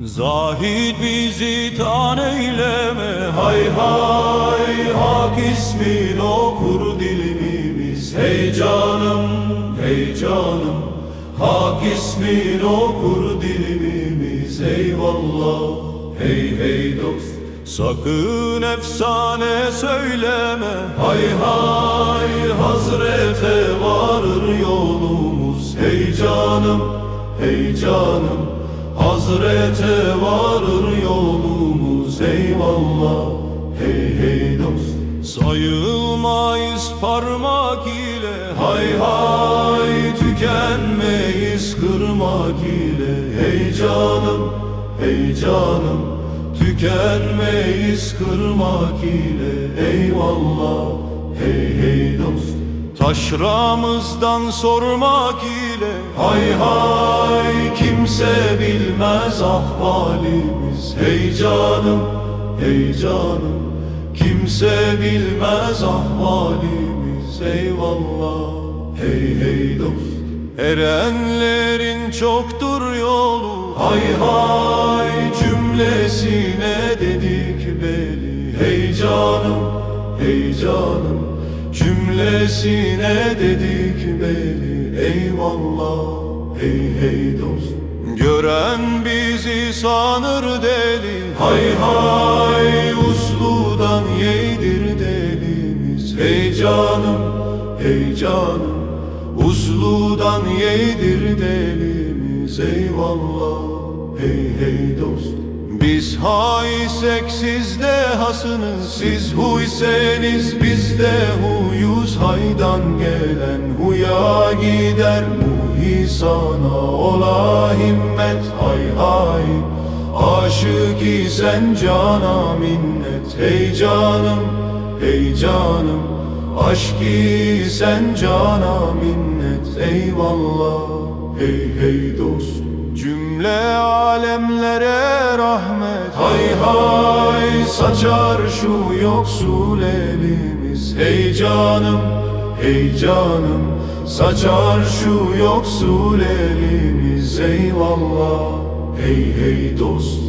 Zahid bizi tan eyleme, hay hay, hak ismin okur dilimiz. Hey canım, hey canım, hak ismin okur dilimiz. Eyvallah, hey hey dost, sakın efsane söyleme. Hay hay, Hazrete varır yolumuz. Hey canım, hey canım, Hazrete varır yolumuz. Eyvallah, hey hey dost, sayılmayız parmak ile. Hay hay, tükenmeyiz kırmak ile. Hey canım, hey canım, tükenmeyiz kırmak ile. Eyvallah, hey hey dost, taşramızdan sormak ile. Hay hay, kimse bilmez ahvalimiz. Hey canım, hey canım, kimse bilmez ahvalimiz. Eyvallah, hey hey dost, erenlerin çoktur yolu. Hay hay, cümlesine dedik beli. Hey canım, hey canım, cümlesine dedik beli. Eyvallah, hey hey dost, gören bizi sanır deli. Hay hay, usludan yedir delimiz. Hey canım, hey canım, usludan yedir delimiz. Eyvallah, hey hey dost, biz haysek siz de hasınız. Siz huyseniz biz de huyuz. Haydan gelen huya gider. Muhisana ola himmet. Hay hay, aşık isen cana minnet. Hey canım, hey canım, aşk isen cana minnet. Eyvallah, hey hey dost, cümle alemlere rahmet. Hay hay, saçar şu yoksul elimiz. Hey canım, hey canım, saçar şu yoksul elimiz. Eyvallah, hey hey dost,